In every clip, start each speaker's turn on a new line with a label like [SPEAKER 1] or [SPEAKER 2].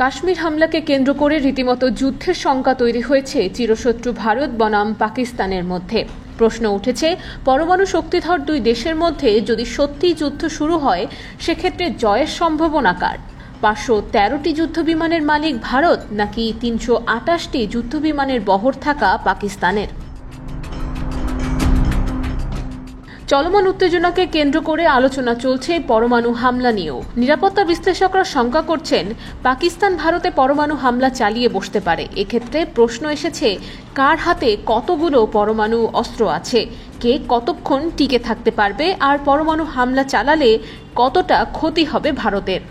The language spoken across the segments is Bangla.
[SPEAKER 1] কাশ্মীর হামলাকে কেন্দ্র করে রীতিমতো যুদ্ধের শঙ্কা তৈরি হয়েছে চিরশত্রু ভারত বনাম পাকিস্তানের মধ্যে। প্রশ্ন উঠেছে, পরমাণু শক্তিধর দুই দেশের মধ্যে যদি সত্যিই যুদ্ধ শুরু হয়, সেক্ষেত্রে জয়ের সম্ভাবনা কার? 513টি যুদ্ধবিমানের মালিক ভারত নাকি 328টি যুদ্ধবিমানের বহর থাকা পাকিস্তানের? চলমান উত্তেজনাকে কেন্দ্র করে আলোচনা চলছে পরমাণু হামলা নিয়েও। নিরাপত্তা বিশ্লেষকরা শঙ্কা করছেন, পাকিস্তান ভারতে পরমাণু হামলা চালিয়ে বসতে পারে। এক্ষেত্রে প্রশ্ন এসেছে, কার হাতে কতগুলো পরমাণু অস্ত্র আছে, কে কতক্ষণ টিকে থাকতে পারবে, আর পরমাণু হামলা চালালে কতটা ক্ষতি হবে ভারতের।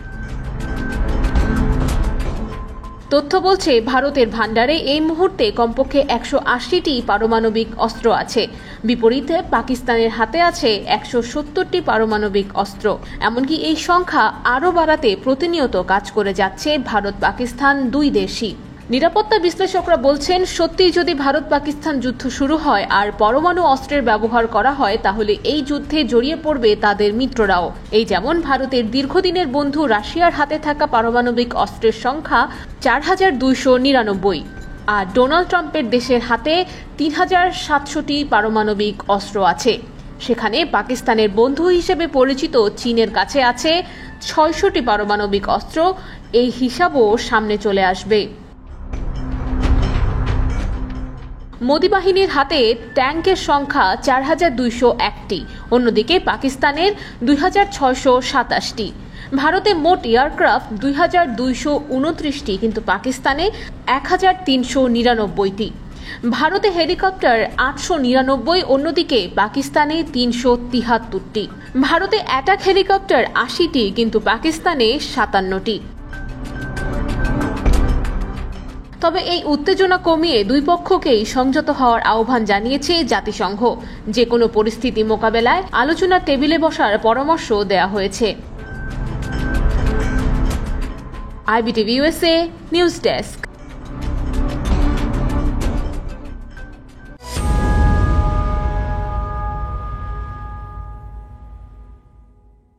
[SPEAKER 1] তথ্য বলছে, ভারতের ভান্ডারে এই মুহূর্তে কমপক্ষে 180টি পারমাণবিক অস্ত্র আছে। বিপরীতে পাকিস্তানের হাতে আছে 170টি পারমাণবিক অস্ত্র। এমনকি এই সংখ্যা আরও বাড়াতে প্রতিনিয়ত কাজ করে যাচ্ছে ভারত পাকিস্তান দুই দেশই। নিরাপত্তা বিশ্লেষকরা বলছেন, সত্যিই যদি ভারত পাকিস্তান যুদ্ধ শুরু হয় আর পরমাণু অস্ত্রের ব্যবহার করা হয়, তাহলে এই যুদ্ধে জড়িয়ে পড়বে তাদের মিত্ররাও। এই যেমন ভারতের দীর্ঘদিনের বন্ধু রাশিয়ার হাতে থাকা পারমাণবিক অস্ত্রের সংখ্যা 4299, আর ডোনাল্ড ট্রাম্পের দেশের হাতে 3700টি পারমাণবিক অস্ত্র আছে। সেখানে পাকিস্তানের বন্ধু হিসেবে পরিচিত চীনের কাছে আছে 600টি পারমাণবিক অস্ত্র। এই হিসাবও সামনে চলে আসবে। মোদি বাহিনীর হাতে ট্যাঙ্কের সংখ্যা 4201টি, অন্যদিকে পাকিস্তানের 2627টি। ভারতে মোট এয়ারক্রাফট 2229টি, কিন্তু পাকিস্তানে 1399টি। ভারতে হেলিকপ্টার 899, অন্যদিকে পাকিস্তানে 373টি। ভারতে অ্যাটাক হেলিকপ্টার 80টি, কিন্তু পাকিস্তানে 57টি। তবে এই উত্তেজনা কমিয়ে দুই পক্ষকেই সংযত হওয়ার আহ্বান জানিয়েছে জাতিসংঘ। যে কোনো পরিস্থিতি মোকাবেলায় আলোচনার টেবিলে বসার পরামর্শ দেওয়া হয়েছে। IBTV USA news desk.